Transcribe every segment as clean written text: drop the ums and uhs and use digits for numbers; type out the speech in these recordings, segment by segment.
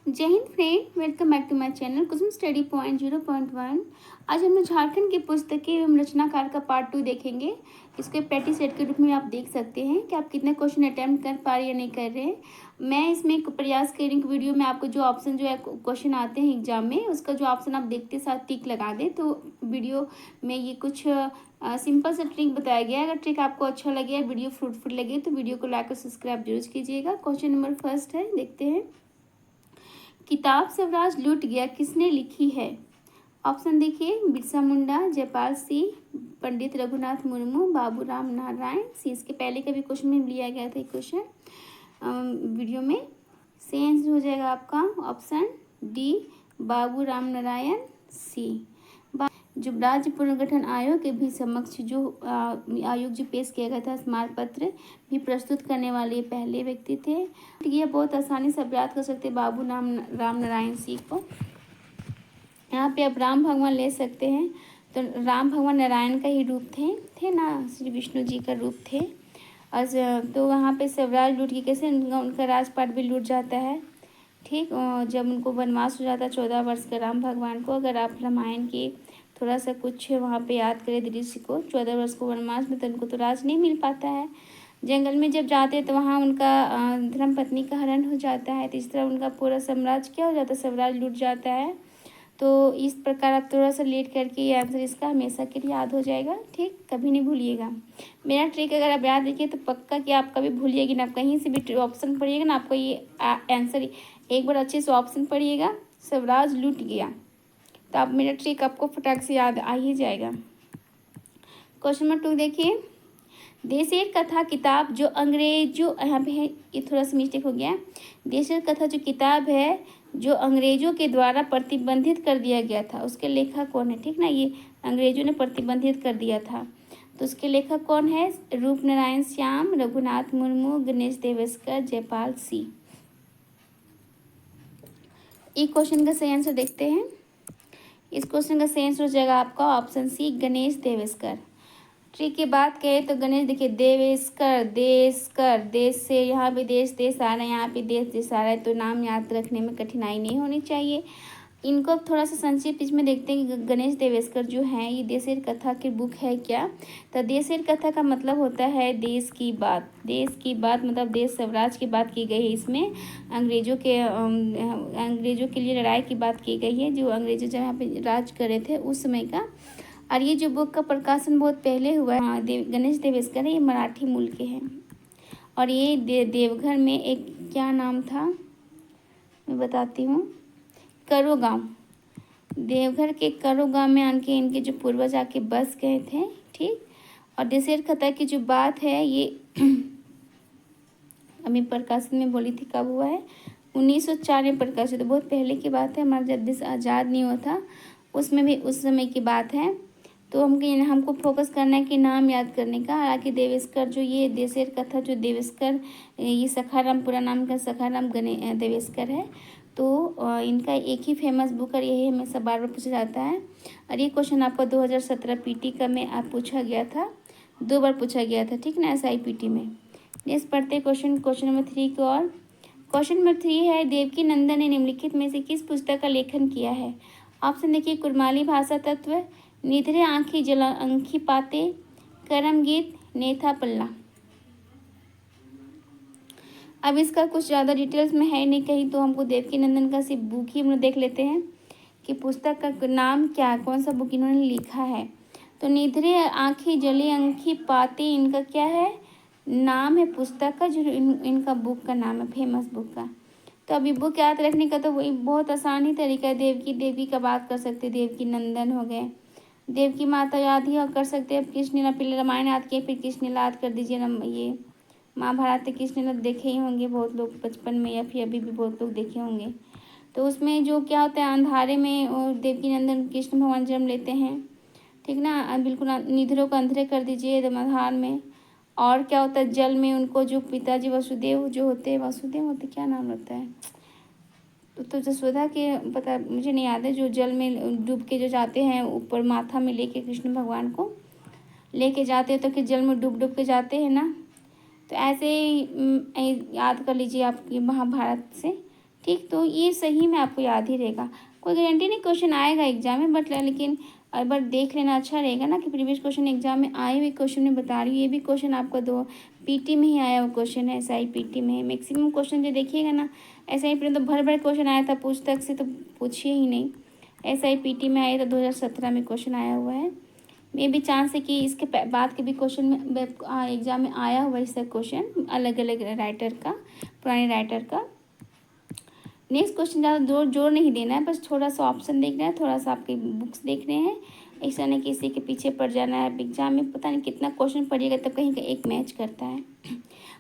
जय हिंद friend, welcome back to my channel Kusum study point 0.1। आज हम लोग झारखंड की पुस्तकें एवं रचनाकार का पार्ट 2 देखेंगे। इसको प्रैक्टिस सेट के रूप में आप देख सकते हैं कि आप कितने क्वेश्चन अटेम्प्ट कर पा रहे हैं या नहीं कर रहे हैं। मैं इसमें एक प्रयास कर रही हूँ कि वीडियो में आपको जो ऑप्शन जो है क्वेश्चन आते हैं एग्जाम में, उसका जो ऑप्शन आप देखते साथ टिक लगा दें। तो वीडियो में ये कुछ सिंपल सा ट्रिक बताया गया है। अगर ट्रिक आपको अच्छा लगे, वीडियो फ्रूटफुल लगे तो वीडियो को लाइक और सब्सक्राइब जरूर कीजिएगा। क्वेश्चन नंबर फर्स्ट है, देखते हैं। किताब स्वराज लूट गया किसने लिखी है? ऑप्शन देखिए, बिरसा मुंडा, जयपाल सिंह, पंडित रघुनाथ मुर्मू, बाबूराम नारायण सी। इसके पहले का भी क्वेश्चन में लिया गया था क्वेश्चन वीडियो में। सही आंसर हो जाएगा आपका ऑप्शन डी, बाबूराम नारायण सी। जो राज्य पुनर्गठन आयोग के भी समक्ष जो आयोग जो पेश किया गया था स्मारक पत्र भी प्रस्तुत करने वाले पहले व्यक्ति थे। ये बहुत आसानी से आप याद कर सकते हैं बाबू राम नारायण सिंह को। यहाँ पे आप राम भगवान ले सकते हैं, तो राम भगवान नारायण का ही रूप थे ना, श्री विष्णु जी का रूप थे। और तो वहाँ पे स्वराज लूट के कैसे उनका राजपाट भी लूट जाता है। ठीक, जब उनको वनवास हो जाता है 14 वर्ष का राम भगवान को। अगर आप रामायण की थोड़ा सा कुछ वहाँ पे याद करें दृश्य को, 14 वर्ष को वनवास में, तो उनको तो राज नहीं मिल पाता है। जंगल में जब जाते हैं तो वहाँ उनका धर्म पत्नी का हरण हो जाता है। तो इस तरह उनका पूरा साम्राज्य क्या हो जाता है, स्वराज लूट जाता है। तो इस प्रकार आप थोड़ा सा लेट करके ये आंसर इसका हमेशा के लिए याद हो जाएगा। ठीक, कभी नहीं भूलिएगा। मेरा ट्रिक अगर आप याद रखिए तो पक्का कि आप कभी भूलिएगी ना। आप कहीं से भी ऑप्शन पढ़िएगा ना, आपको ये आंसर एक बार अच्छे से ऑप्शन पढ़िएगा, स्वराज लूट गया, तो आप मेरा ट्रिक आपको फटाक से याद आ ही जाएगा। क्वेश्चन नंबर 2 देखिए। देशेर कथा किताब जो अंग्रेजों, यहाँ पे है ये थोड़ा सा मिस्टेक हो गया। देशेर कथा जो किताब है जो अंग्रेजों के द्वारा प्रतिबंधित कर दिया गया था, उसके लेखक कौन है? ठीक ना, ये अंग्रेजों ने प्रतिबंधित कर दिया था, तो उसके लेखक कौन है? रूपनारायण श्याम, रघुनाथ मुर्मू, गणेश देवेस्कर, जयपाल सिंह। इस क्वेश्चन का सही आंसर देखते हैं। इस क्वेश्चन का सही आंसर हो जाएगा आपका ऑप्शन सी, गणेश देवेस्कर। ट्रिक की बात करें तो गणेश देखिए, देवेस्कर, देश से यहाँ पे देश आ रहा है, यहाँ पे देश आ रहा है, तो नाम याद रखने में कठिनाई नहीं होनी चाहिए। इनको थोड़ा सा संक्षिप्त इसमें देखते हैं कि गणेश देवेस्कर जो हैं ये देशेर कथा की बुक है क्या? तो देशेर कथा का मतलब होता है देश की बात। देश की बात मतलब देश स्वराज की बात की गई है इसमें। अंग्रेजों के लिए लड़ाई की बात की गई है, जो अंग्रेजों जब यहाँ पे राज कर रहे थे उस समय का। और ये जो बुक का प्रकाशन बहुत पहले हुआ है, गणेश देवेस्कर है, ये मराठी मूल के हैं। और ये देवघर में एक क्या नाम था मैं बताती हूँ, करो गांव। देवघर के करो गांव में आके इनके जो पूर्वज आके बस गए थे। ठीक, और देशेर कथा की जो बात है ये अभी प्रकाशन में बोली थी, कब हुआ है? 1904 में प्रकाशित। तो बहुत पहले की बात है, हमारा जब देश आज़ाद नहीं हुआ था उसमें भी उस समय की बात है। तो हमको फोकस करना है कि नाम याद करने का। हालांकि देवेस्कर जो ये देशेर कथा जो देवेस्कर, ये सखाराम, पूरा नाम का सखाराम देवेस्कर है। तो इनका एक ही फेमस बुक है, यही हमेशा बार बार पूछा जाता है। और ये क्वेश्चन आपका 2017 पीटी का में आप पूछा गया था, 2 बार पूछा गया था। ठीक ना, SIPT में। नेक्स्ट पढ़ते क्वेश्चन नंबर 3 को। और क्वेश्चन नंबर 3 है, देवकी नंदन ने निम्नलिखित में से किस पुस्तक का लेखन किया है? ऑप्शन देखिए, कुरमाली भाषा तत्व, निधरे आँखी जला अंखी पाते, करम गीत, नेथा पल्ला। अब इसका कुछ ज़्यादा डिटेल्स में है नहीं कहीं, तो हमको देवकी नंदन का सिर्फ बुक ही हम लोग देख लेते हैं कि पुस्तक का नाम क्या है, कौन सा बुक इन्होंने लिखा है। तो निधरे आँखी जली अंखी पाते इनका क्या है, नाम है पुस्तक का, जो इनका बुक का नाम है, फेमस बुक का। तो अभी बुक याद रखने का तो वही बहुत आसान ही तरीका है। देवकी का बात कर सकते, देवकी नंदन हो गए। देवकी माता याद ही कर सकते हैं। कृष्ण पहले रामायण याद किए, फिर कृष्ण याद कर दीजिए। ये महाभारत कृष्ण देखे ही होंगे बहुत लोग बचपन में, या फिर अभी भी बहुत लोग देखे होंगे। तो उसमें जो क्या होता है, अंधारे में देवकी नंदन कृष्ण भगवान जन्म लेते हैं। ठीक ना, बिल्कुल निधरों को अंधेरे कर दीजिए एकदम अंधार में। और क्या होता है, जल में उनको जो पिताजी वसुदेव जो होते हैं, वसुदेव होते क्या नाम रहता है, तो जसोदा के पता मुझे नहीं याद है, जो जल में डूब के जो जाते हैं ऊपर माथा में लेके कृष्ण भगवान को लेके जाते हैं, तो फिर जल में डूब डूब के जाते हैं ना। तो ऐसे ही याद कर लीजिए आपकी महाभारत से। ठीक, तो ये सही में आपको याद ही रहेगा। कोई गारंटी नहीं क्वेश्चन आएगा एग्जाम में, बट लेकिन एक बार देख लेना अच्छा रहेगा ना कि प्रीवियस क्वेश्चन एग्जाम में आए हुए क्वेश्चन में बता रही हूँ। ये भी क्वेश्चन आपका दो पीटी में ही आया हुआ क्वेश्चन है, SI पीटी में है। मैक्सिमम क्वेश्चन जो देखिएगा ना SI पीटी तो भर भर क्वेश्चन आया था पुस्तक से, तो पूछिए ही नहीं। SI पीटी में आया था 2017 में क्वेश्चन आया हुआ है। मे भी चांस है कि इसके बाद के भी क्वेश्चन में एग्जाम में आया हुआ है इसका क्वेश्चन, अलग अलग राइटर का, पुराने राइटर का। नेक्स्ट क्वेश्चन ज़्यादा जोर जोर नहीं देना है, बस थोड़ा सा ऑप्शन देखना है, थोड़ा सा आपके बुक्स देखने हैं। ऐसा नहीं किसी के पीछे पड़ जाना है। एग्जाम में पता नहीं कितना क्वेश्चन पड़ेगा तब कहीं का एक मैच करता है।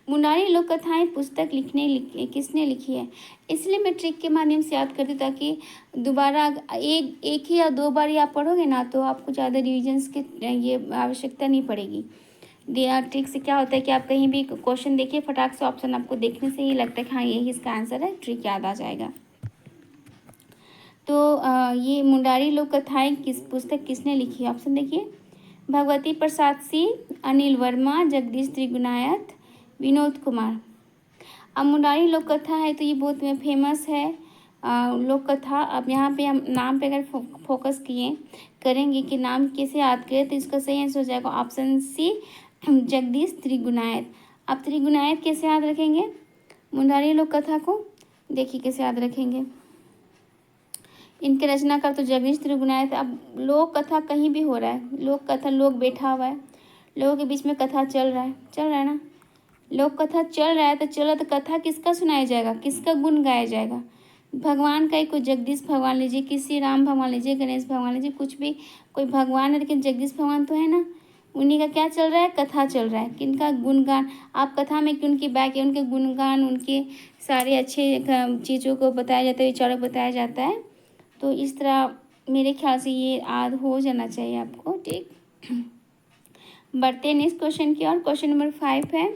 मुंडारी लोक कथाएँ पुस्तक किसने लिखी है? इसलिए मैं ट्रिक के माध्यम से याद करती हूँ, ताकि दोबारा एक ही या दो बार ही आप पढ़ोगे ना तो आपको ज़्यादा रिविजन्स की ये आवश्यकता नहीं पड़ेगी। ट्रिक से क्या होता है कि आप कहीं भी क्वेश्चन देखिए, फटाक से ऑप्शन आपको देखने से ही लगता है कि हाँ यही इसका आंसर है, ट्रिक याद आ जाएगा। तो ये मुंडारी लोक कथाएँ पुस्तक किसने लिखी है? ऑप्शन देखिए, भगवती प्रसाद सिंह, अनिल वर्मा, जगदीश त्रिगुणायत, विनोद कुमार। अब मुंडारी लोक कथा है तो ये बहुत फेमस है लोक कथा। अब यहाँ पे हम नाम पे अगर फोकस करेंगे कि नाम कैसे याद करें, तो इसका सही आंसर हो जाएगा ऑप्शन सी, जगदीश त्रिगुणायत। अब त्रिगुणायत कैसे याद रखेंगे मुंडारी लोक कथा को? देखिए कैसे याद रखेंगे। इनके रचनाकार तो जगदीश त्रिगुणायत। अब लोक कथा कहीं भी हो रहा है, लोक कथा, लोग बैठा हुआ है, लोगों के बीच में कथा चल रहा है ना, लोक कथा चल रहा है तो चलो, तो कथा किसका सुनाया जाएगा, किसका गुण गाया जाएगा? भगवान का ही, कोई जगदीश भगवान लीजिए, किसी राम भगवान लीजिए, गणेश भगवान लीजिए, कुछ भी कोई भगवान है, लेकिन जगदीश भगवान तो है ना, उन्हीं का क्या चल रहा है, कथा चल रहा है। किनका गुणगान? आप कथा में कि उनकी बैक उनके गुणगान, उनके सारे अच्छे चीज़ों को बताया जाता है, विचारों को बताया जाता है। तो इस तरह मेरे ख्याल से ये याद हो जाना चाहिए आपको। ठीक, बढ़ते हैं नेक्स्ट क्वेश्चन की और। क्वेश्चन नंबर 5 है,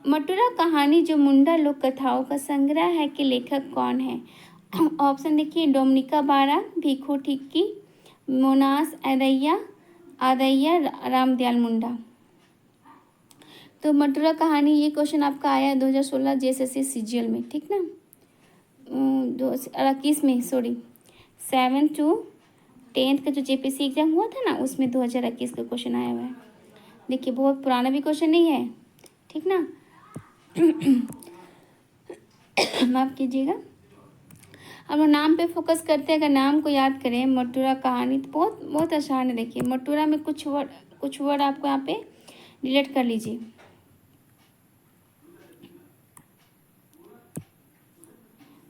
मटुरा कहानी जो मुंडा लोक कथाओं का संग्रह है के लेखक कौन है? ऑप्शन देखिए, डोमनिका बारा, भिखू टिक्की, मोनास आदैया रामदयाल मुंडा। तो मटुरा कहानी ये क्वेश्चन आपका आया 2016 JSSC CGL में, ठीक ना, 2021 में, सॉरी 7 to 10 का जो JPC एग्जाम हुआ था ना, उसमें 2021 का क्वेश्चन आया हुआ है। देखिए बहुत पुराना भी क्वेश्चन नहीं है, ठीक ना। माफ़ कीजिएगा। अब लोग नाम पे फोकस करते हैं, अगर नाम को याद करें, मटुरा कहानी तो बहुत बहुत आसान है। देखिए मटुरा में कुछ वर्ड आपको यहाँ पे डिलीट कर लीजिए।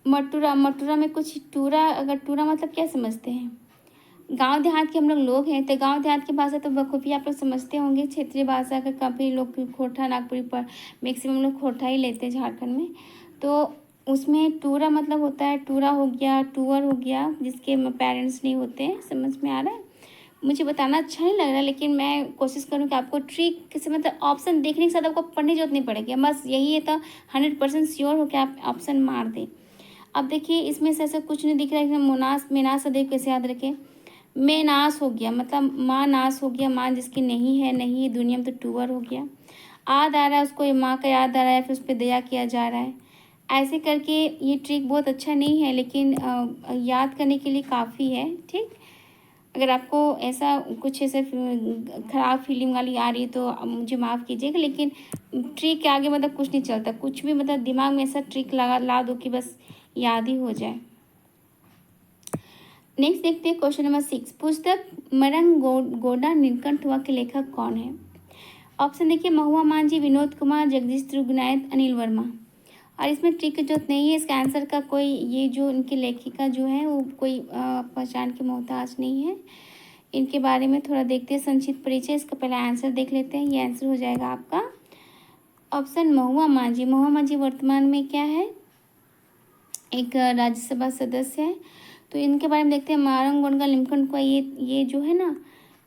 मटुरा में कुछ टूरा, अगर टूरा मतलब क्या समझते हैं? गांव देहात के हम लोग हैं, तो गांव देहात की भाषा तो बखूबी आप लोग समझते होंगे। क्षेत्रीय भाषा का काफ़ी लोग खोरठा नागपुरी पर मैक्सिमम लोग खोरठा ही लेते हैं झारखंड में। तो उसमें टूरा मतलब होता है, टूरा हो गया, टूअर हो गया, जिसके पेरेंट्स नहीं होते हैं। समझ में आ रहा है? मुझे बताना अच्छा नहीं लग रहा, लेकिन मैं कोशिश करूँ कि आपको ट्रिक से, मतलब ऑप्शन देखने के साथ आपको पढ़ने की जरूरत नहीं पड़ेगी। बस यही है तो 100% श्योर हो कि आप ऑप्शन मार दें। अब देखिए इसमें से ऐसा कुछ नहीं दिख रहा है। मेनास सदैव कैसे याद रखें? मैं नाश हो गया, मतलब माँ नाश हो गया, माँ जिसकी नहीं है दुनिया में, तो टूअर हो गया। याद आ रहा है उसको, माँ का याद आ रहा है, फिर उस पर दया किया जा रहा है। ऐसे करके ये ट्रिक बहुत अच्छा नहीं है, लेकिन याद करने के लिए काफ़ी है। ठीक, अगर आपको ऐसा कुछ ऐसे ख़राब फीलिंग वाली आ रही है तो मुझे माफ़ कीजिएगा, लेकिन ट्रिक के आगे मतलब कुछ नहीं चलता, कुछ भी मतलब दिमाग में ऐसा ट्रिक ला दो कि बस याद ही हो जाए। नेक्स्ट देखते हैं क्वेश्चन नंबर 6, पुस्तक मरंग गोडा नीलकंठवा के लेखक कौन है? ऑप्शन देखिए, महुआ मांझी, विनोद कुमार, जगदीश त्रिगुणायत, अनिल वर्मा। और इसमें ट्रिक की जरूरत नहीं है, इसका आंसर का कोई, ये जो इनकी लेखिका जो है वो कोई पहचान के मोहताज नहीं है। इनके बारे में थोड़ा देखते हैं, संक्षिप्त परिचय। इसका पहला आंसर देख लेते हैं, ये आंसर हो जाएगा आपका ऑप्शन महुआ मांझी। महुआ मांझी वर्तमान में क्या है, एक राज्यसभा सदस्य है। तो इनके बारे में देखते हैं, मारंग गोंडा नीलकंठ का ये जो है ना,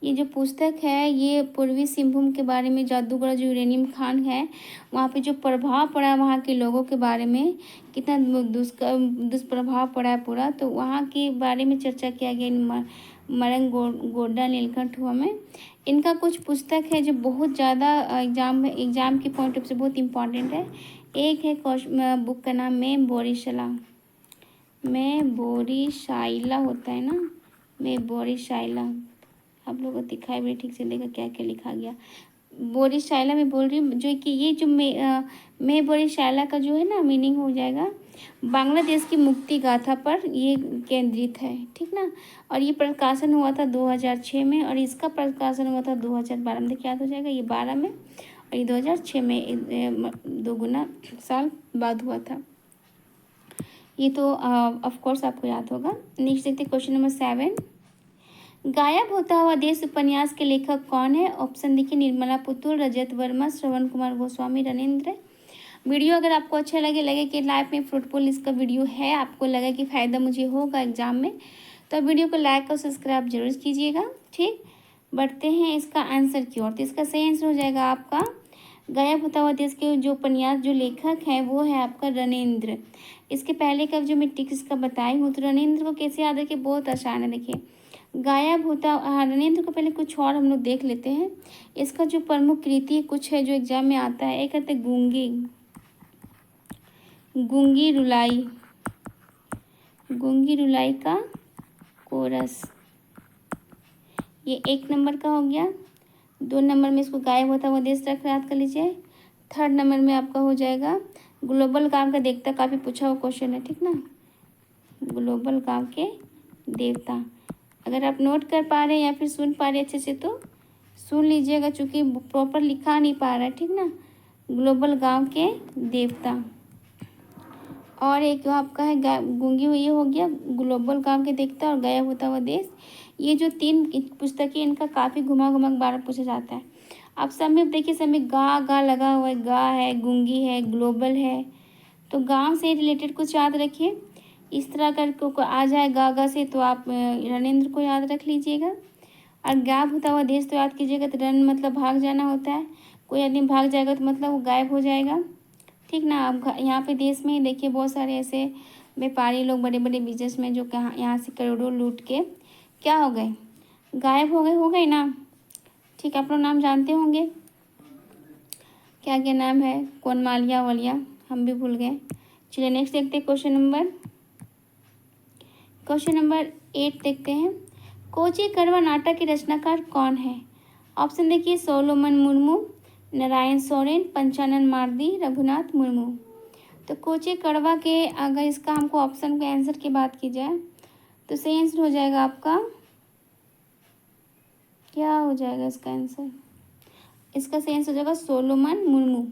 ये जो पुस्तक है, ये पूर्वी सिंहभूम के बारे में, जादूगर जो यूरेनियम खान है वहाँ पे जो प्रभाव पड़ा है वहाँ के लोगों के बारे में, कितना दुष्प्रभाव पड़ा है पूरा, तो वहाँ के बारे में चर्चा किया गया इन मरंग गोंडा नीलकंठ हुआ में। इनका कुछ पुस्तक है जो बहुत ज़्यादा एग्जाम के पॉइंट ऑफ से बहुत इम्पॉर्टेंट है। एक है बुक का नाम में बोरिशला, मैं बोरी शाइला होता है ना, मैं बोरी शाइला। आप लोगों को दिखाई भी ठीक से देखा क्या क्या लिखा गया। बोरी शाइला मैं बोल रही हूँ, जो कि ये जो मैं बोरी शाइला का जो है ना मीनिंग हो जाएगा बांग्लादेश की मुक्ति गाथा पर ये केंद्रित है, ठीक ना। और ये प्रकाशन हुआ था 2006 में, और इसका प्रकाशन हुआ था 2012 में। देखिए याद हो जाएगा, ये 12 में और ये 2006 में, 2 गुना साल बाद हुआ था। ये तो ऑफ कोर्स आपको याद होगा। नेक्स्ट देखते हैं क्वेश्चन नंबर 7। गायब होता हुआ देश उपन्यास के लेखक कौन है? ऑप्शन देखिए, निर्मला पुतुल, रजत वर्मा, श्रवण कुमार गोस्वामी, रणेंद्र। वीडियो अगर आपको अच्छा लगे कि लाइफ में फ्रूटफुल इसका वीडियो है, आपको लगे कि फ़ायदा मुझे होगा एग्जाम में, तो वीडियो को लाइक और सब्सक्राइब जरूर कीजिएगा, ठीक। बढ़ते हैं इसका आंसर की ओर। तो इसका सही आंसर हो जाएगा आपका गायब होता हुआ देश के जो उपन्यास जो लेखक है वो है आपका रणेंद्र। इसके पहले का जो मैं टिक्स इसका बताई हूँ, तो रणेंद्र को कैसे याद रखिए, बहुत आसान है। देखिए गायब होता, हाँ रणेंद्र को पहले कुछ और हम लोग देख लेते हैं। इसका जो प्रमुख कृति कुछ है जो एग्जाम में आता है, एक कहते हैं गूंगी, गूंगी रुलाई, गूंगी रुलाई का कोरस, ये 1 नंबर का हो गया। 2 नंबर में इसको गायब होता हुआ देश रख याद कर लीजिए। 3rd नंबर में आपका हो जाएगा ग्लोबल गांव का देवता, काफ़ी पूछा हुआ क्वेश्चन है, ठीक ना। ग्लोबल गांव के देवता, अगर आप नोट कर पा रहे हैं या फिर सुन पा रहे हैं अच्छे से तो सुन लीजिएगा, चूँकि प्रॉपर लिखा नहीं पा रहा है, ठीक ना। ग्लोबल गांव के देवता, और एक आपका है गूंगी हुई, हो गया ग्लोबल गांव के देवता और गायब होता हुआ देश। ये जो 3 पुस्तकें इनका काफ़ी घुमा घुमा के बार पूछा जाता है। आप सब में देखिए, सब में गा गा लगा हुआ है, गा है, गूंगी है, ग्लोबल है, तो गांव से रिलेटेड कुछ याद रखिए। इस तरह करके को आ जाए गा से, तो आप रणेंद्र को याद रख लीजिएगा। और गायब होता हुआ देश तो याद कीजिएगा, तो रन मतलब भाग जाना होता है, कोई आदमी भाग जाएगा तो मतलब वो गायब हो जाएगा, ठीक ना। अब यहाँ पे देश में देखिए बहुत सारे ऐसे व्यापारी लोग, बड़े बड़े बिजनेस में जो कहाँ यहाँ से करोड़ों लूट के क्या हो गए, गायब हो गए ना, ठीक। आप लोग नाम जानते होंगे, क्या क्या नाम है, कौन मालिया वालिया, हम भी भूल गए। चलिए नेक्स्ट देखते हैं क्वेश्चन नंबर 8 देखते हैं। कोची करवा नाटक के रचनाकार कौन है? ऑप्शन देखिए, सोलोमन मुर्मू, नारायण सोरेन, पंचानन मार्दी, रघुनाथ मुर्मू। तो कोची कड़वा के अगर इसका हमको ऑप्शन के आंसर की बात की जाए तो सही आंसर हो जाएगा आपका, क्या हो जाएगा इसका आंसर? इसका सही आंसर हो जाएगा सोलोमन मुर्मू।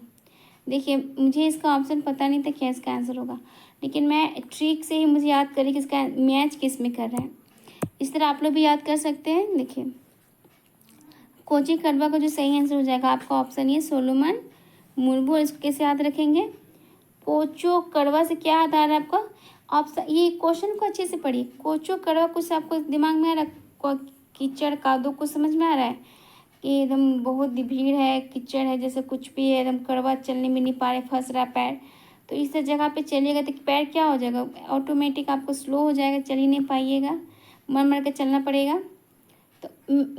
देखिए मुझे इसका ऑप्शन पता नहीं था क्या इसका आंसर होगा, लेकिन मैं ट्रिक से ही मुझे याद करी कि इसका मैच किस में कर रहा है। इस तरह आप लोग भी याद कर सकते हैं। देखिए कोची कड़वा का जो सही आंसर हो जाएगा आपका ऑप्शन ये सोलोमन मुर्मू। इसको कैसे याद रखेंगे? कोचो कड़वा से क्या याद आ रहा है आपका ऑप्शन? ये क्वेश्चन को अच्छे से पढ़िए। कोचो कड़वा कुछ आपको दिमाग में आ रहा है? कीचड़ कादो कुछ समझ में आ रहा है कि एकदम बहुत भीड़ है, कीचड़ है, जैसे कुछ भी है, एकदम कड़वा, चलने में नहीं पा रहे, फंस रहा पैर, तो इस जगह पे चलिएगा तो पैर क्या हो जाएगा, ऑटोमेटिक आपको स्लो हो जाएगा, चल ही नहीं पाइएगा, मर के चलना पड़ेगा। तो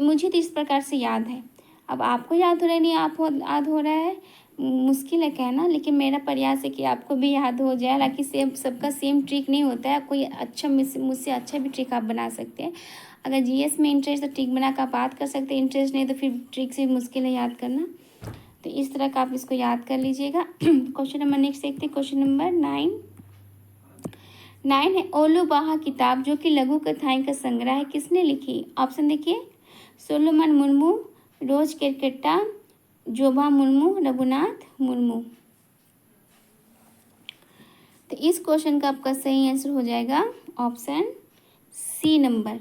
मुझे तो इस प्रकार से याद है। अब आपको याद हो रहा है नहीं, आप याद हो रहा है, मुश्किल है कहना, लेकिन मेरा प्रयास है कि आपको भी याद हो जाए। हालांकि सेम सबका सेम ट्रिक नहीं होता है, कोई अच्छा मुझसे अच्छा भी ट्रिक आप बना सकते हैं। अगर जीएस में इंटरेस्ट तो ट्रिक बना कर आप बात कर सकते हैं, इंटरेस्ट नहीं तो फिर ट्रिक से मुश्किल है याद करना। तो इस तरह का आप इसको याद कर लीजिएगा। क्वेश्चन नंबर नेक्स्ट देखते हैं, क्वेश्चन नंबर 9 है ओलू बाहा किताब जो कि लघु कथाएं का संग्रह है, किसने लिखी? ऑप्शन देखिए, सोलोमन मुर्मू, रोज केरकेट्टा, जोभा मुर्मू, रघुनाथ मुर्मू। तो इस क्वेश्चन का आपका सही आंसर हो जाएगा ऑप्शन सी नंबर।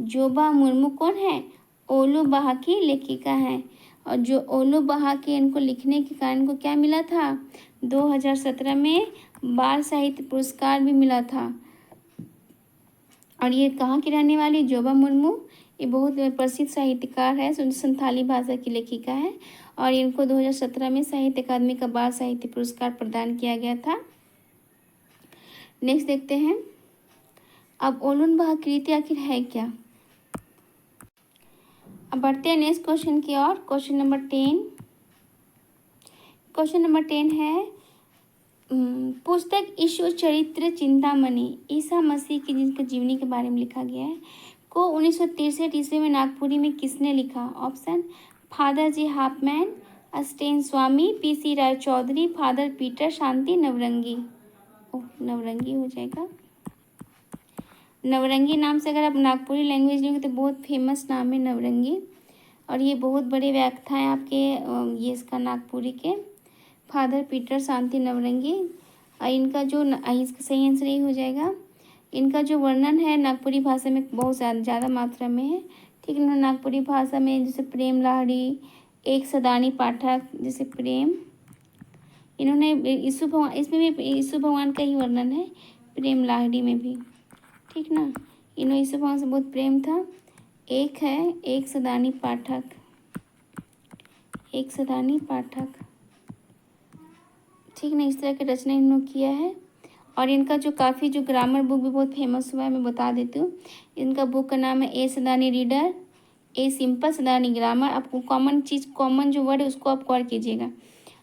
जोभा मुर्मू कौन है? ओलू बाहा की लेखिका है, और जो ओलू बाहा के इनको लिखने के कारण को क्या मिला था? 2017 में बाल साहित्य पुरस्कार भी मिला था। और ये कहाँ की रहने वाली? जोभा मुर्मू, ये बहुत प्रसिद्ध साहित्यकार है, संथाली भाषा की लेखिका है, और इनको 2017 में साहित्य अकादमी का बाल साहित्य पुरस्कार प्रदान किया गया था। नेक्स्ट देखते हैं, अब ओलू बाहा कृति आखिर है क्या? अब बढ़ते हैं नेक्स्ट क्वेश्चन की ओर। क्वेश्चन नंबर 10 है पुस्तक ईशु चरित्र चिंतामणि ईसा मसीह की जिनका जीवनी के बारे में लिखा गया है को 1963 ईस्वी में नागपुरी में किसने लिखा? ऑप्शन फादर जी हाफमैन, अस्टेन स्वामी, पीसी राय चौधरी, फादर पीटर शांति नवरंगी। ओह, नवरंगी हो जाएगा। नवरंगी नाम से अगर आप नागपुरी लैंग्वेज लेंगे तो बहुत फेमस नाम है नवरंगी, और ये बहुत बड़े व्याख्या हैं आपके ये इसका नागपुरी के फादर पीटर शांति नवरंगी। और इनका जो इसका सही आंसर यही हो जाएगा। इनका जो वर्णन है नागपुरी भाषा में बहुत ज़्यादा मात्रा में है। ठीक है, नागपुरी भाषा में जैसे प्रेम लाहड़ी, एक सदानी पाठक, जैसे प्रेम, इन्होंने यीशु भगवान, इसमें भी यीशु भगवान का ही वर्णन है प्रेम लाहड़ी में भी। ठीक ना, इन्होंने यीशु भगवान से बहुत प्रेम था। एक है एक सदानी पाठक, एक सदानी पाठक। ठीक ना, इस तरह की रचना इन्होंने किया है। और इनका जो काफ़ी जो ग्रामर बुक भी बहुत फेमस हुआ है, मैं बता देती हूँ। इनका बुक का नाम है a Sadani reader, a simple Sadani grammar. आपको कॉमन जो वर्ड है उसको आप कवर कीजिएगा।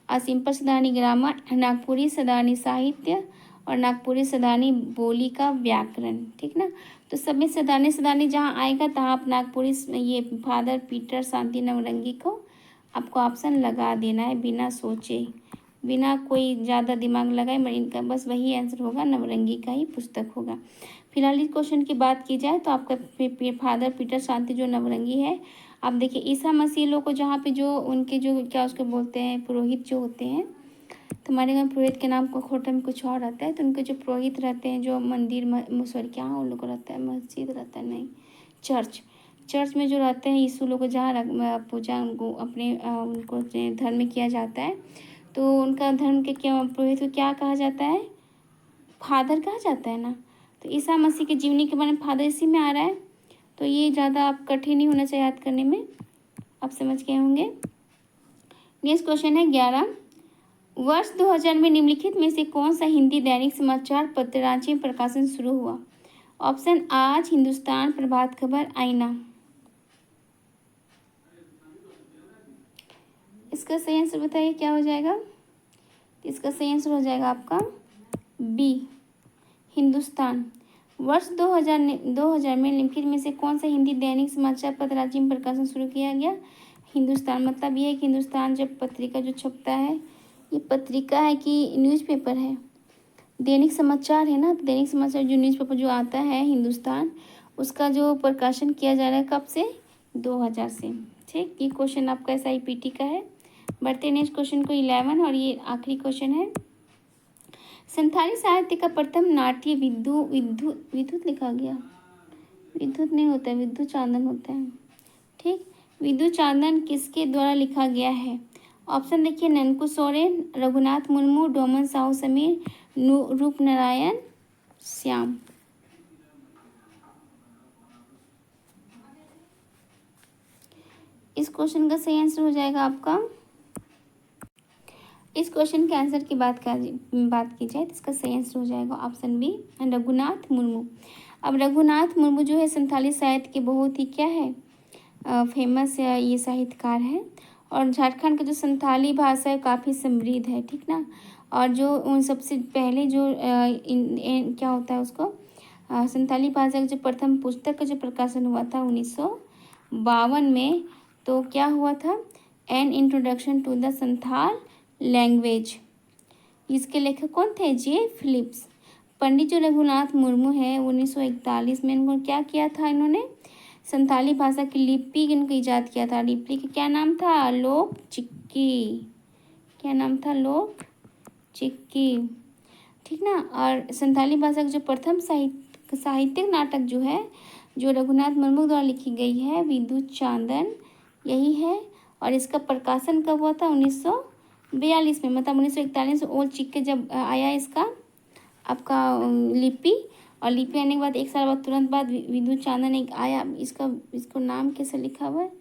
A simple Sadani grammar, Nagpuri Sadani साहित्य और नागपुरी सदानी बोली का व्याकरण। ठीक ना, तो सब में सदानी जहाँ आएगा तहाँ आप नागपुरी ये फादर पीटर शांति नवरंगी को आपको ऑप्शन लगा देना है, बिना सोचे, बिना कोई ज़्यादा दिमाग लगाए। इनका बस वही आंसर होगा, नवरंगी का ही पुस्तक होगा। फिलहाल इस क्वेश्चन की बात की जाए तो आपका फादर पीटर शांति जो नवरंगी है, आप देखिए ईसा मसीह लोग को जहाँ पे जो उनके जो क्या उसको बोलते हैं पुरोहित जो होते हैं, तो हमारे यहाँ पुरोहित के नाम को खोटे में कुछ और रहता है। तो उनके जो पुरोहित रहते हैं जो मंदिर सॉरी क्या उन लोग को रहता है, मस्जिद रहता है नहीं, चर्च में जो रहते हैं यीशु लोग को जहाँ पूजा उनको अपने उनको धर्म में किया जाता है, तो उनका धर्म के क्या पुरोहित को क्या कहा जाता है? फादर कहा जाता है ना। तो ईसा मसीह के जीवनी के बारे में फादर इसी में आ रहा है, तो ये ज़्यादा आप कठिन नहीं होना चाहिए याद करने में, आप समझ गए होंगे। नेक्स्ट क्वेश्चन है 11। वर्ष 2000 में निम्नलिखित में से कौन सा हिंदी दैनिक समाचार पत्र रांची में प्रकाशन शुरू हुआ? ऑप्शन आज, हिंदुस्तान, प्रभात खबर, आईना। इसका सही आंसर बताइए क्या हो जाएगा? इसका सही आंसर हो जाएगा आपका बी, हिंदुस्तान। वर्ष 2000 में निम्नलिखित में से कौन सा हिंदी दैनिक समाचार पत्र रांची में प्रकाशन शुरू किया गया? हिंदुस्तान। मतलब ये है कि हिंदुस्तान जब पत्रिका जो छपता है, ये पत्रिका है कि न्यूज़पेपर है? दैनिक समाचार है ना, तो दैनिक समाचार जो न्यूज़पेपर जो आता है हिंदुस्तान, उसका जो प्रकाशन किया जा रहा है कब से? 2000 से। ठीक, ये क्वेश्चन आपका SIPT का है। बढ़ते नेक्स्ट क्वेश्चन को 11, और ये आखिरी क्वेश्चन है। संथाली साहित्य का प्रथम नाट्य विद्युत लिखा गया, विद्युत नहीं होता है, विद्युत चांदन होता है। ठीक, विद्युत चांदन किसके द्वारा लिखा गया है? ऑप्शन देखिए, ननकू सोरेन, रघुनाथ मुर्मू, डोमन साहू समीर, रूपनारायण श्याम। इस क्वेश्चन का सही आंसर हो जाएगा आपका, इस क्वेश्चन के आंसर की बात की जाए तो इसका सही आंसर हो जाएगा ऑप्शन बी, रघुनाथ मुर्मू। अब रघुनाथ मुर्मू जो है संथाली साहित्य के बहुत ही क्या है फेमस ये साहित्यकार है, और झारखंड का जो संथाली भाषा है काफ़ी समृद्ध है। ठीक ना, और जो उन सबसे पहले जो क्या होता है उसको संथाली भाषा की जो प्रथम पुस्तक का जो प्रकाशन हुआ था 1952 में, तो क्या हुआ था? An introduction to the Santhal language. इसके लेखक कौन थे? जे फिलिप्स। पंडित जो रघुनाथ मुर्मू है 1941 में इनको क्या किया था? इन्होंने संथाली भाषा की लिपि इनको ईजाद किया था। लिपि का क्या नाम था? लोक चिक्की। क्या नाम था? लोक चिक्की। ठीक ना, और संथाली भाषा का जो प्रथम साहित्यिक नाटक जो है जो रघुनाथ मुर्मू द्वारा लिखी गई है, विद्युत चांदन, यही है। और इसका प्रकाशन कब हुआ था? 1942 में। मतलब 1941 में ओल्ड चिक्के जब आया इसका आपका लिपि, और लिपि आने के बाद 1 साल बाद तुरंत बाद विद्युत चांदन एक आया। इसको नाम कैसे लिखा हुआ है?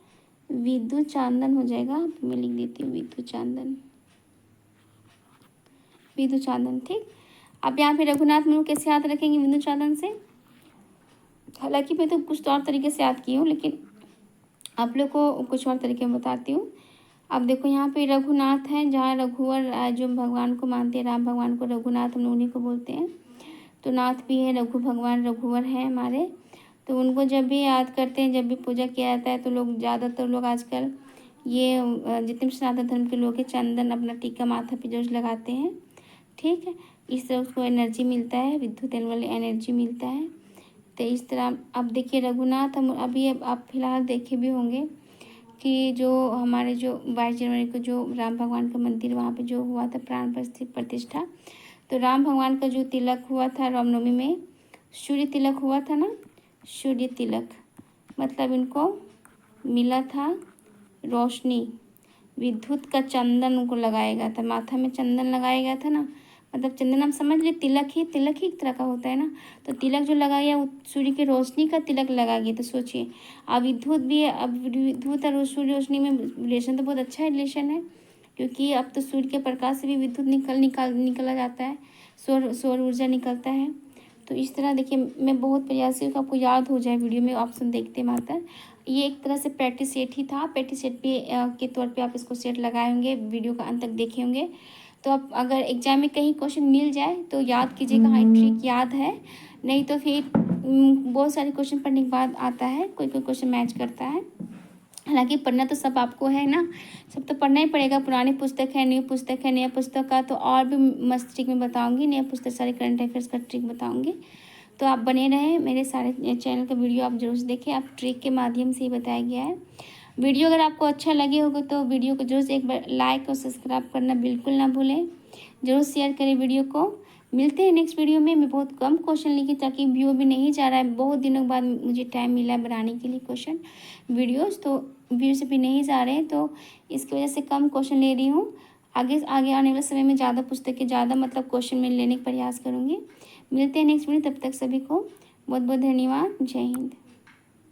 विद्युत चांदन हो जाएगा, मैं लिख देती हूँ विद्युत चांदन, विद्युत चांदन। ठीक, अब यहाँ पे रघुनाथ मुर्मू कैसे याद रखेंगे विद्युत चांदन से? हालांकि मैं तो कुछ और तरीके से याद की हूँ, लेकिन आप लोग को कुछ और तरीके में बताती हूँ। अब देखो यहाँ पे रघुनाथ है, जहाँ रघुवर जो भगवान को मानते हैं, राम भगवान को रघुनाथ हम लोग उन्हीं को बोलते हैं। तो नाथ भी है, रघु भगवान रघुवर हैं हमारे। तो उनको जब भी याद करते हैं, जब भी पूजा किया जाता है, तो लोग ज़्यादातर लोग आजकल ये जितने भी सनातन धर्म के लोग हैं, चंदन अपना टीका माथा पे जरूर लगाते हैं। ठीक है, इस तरह उसको एनर्जी मिलता है, विद्युत वाली एनर्जी मिलता है। तो इस तरह अब देखिए रघुनाथ, हम अभी अब आप फिलहाल देखे भी होंगे कि जो हमारे जो 22 जनवरी को जो राम भगवान का मंदिर वहाँ पे जो हुआ था प्राण प्रतिष्ठा, तो राम भगवान का जो तिलक हुआ था रामनवमी में, सूर्य तिलक हुआ था ना, सूर्य तिलक मतलब इनको मिला था रोशनी, विद्युत का चंदन उनको लगाया गया था, माथा में चंदन लगाया गया था ना, मतलब चंदन हम समझ लिए तिलक ही एक तरह का होता है ना। तो तिलक जो लगाया वो सूर्य की रोशनी का तिलक लगा गया। तो सोचिए अब विद्युत भी है, अब विद्युत और सूर्य रोशनी में रिलेशन तो बहुत अच्छा रिलेशन है, क्योंकि अब तो सूर्य के प्रकाश से भी विद्युत निकला जाता है, सौर ऊर्जा निकलता है। तो इस तरह देखिए मैं बहुत प्रयास की आपको याद हो जाए, वीडियो में ऑप्शन देखते मात्र। ये एक तरह से प्रैक्टिस सेट ही था, प्रैक्टिस सेट पे के तौर पे आप इसको सेट लगाए होंगे, वीडियो का अंत तक देखे होंगे। तो आप अगर एग्जाम में कहीं क्वेश्चन मिल जाए तो याद कीजिएगा, हाँ ट्रिक याद है, नहीं तो फिर बहुत सारे क्वेश्चन पढ़ने के बाद आता है, कोई कोई क्वेश्चन मैच करता है। हालांकि पढ़ना तो सब आपको है ना, सब तो पढ़ना ही पड़ेगा, पुरानी पुस्तक है, न्यू पुस्तक है, नया पुस्तक का तो और भी मस्त ट्रिक में बताऊंगी, नया पुस्तक सारे करंट अफेयर्स का ट्रिक बताऊंगी। तो आप बने रहें, मेरे सारे चैनल का वीडियो आप जरूर से देखें, आप ट्रिक के माध्यम से ही बताया गया है। वीडियो अगर आपको अच्छा लगे होगा तो वीडियो को जरूर से एक बार लाइक और सब्सक्राइब करना बिल्कुल ना भूलें, जरूर शेयर करें वीडियो को। मिलते हैं नेक्स्ट वीडियो में। मैं बहुत कम क्वेश्चन लिखी ताकि व्यू भी नहीं जा रहा है, बहुत दिनों बाद मुझे टाइम मिला है बनाने के लिए क्वेश्चन वीडियोस, तो व्यूज़ भी नहीं जा रहे हैं, तो इसकी वजह से कम क्वेश्चन ले रही हूँ। आगे आने वाले समय में ज़्यादा पुस्तकें, ज़्यादा मतलब क्वेश्चन में लेने का प्रयास करूँगी। मिलते हैं नेक्स्ट वीडियो, तब तक सभी को बहुत बहुत धन्यवाद। जय हिंद।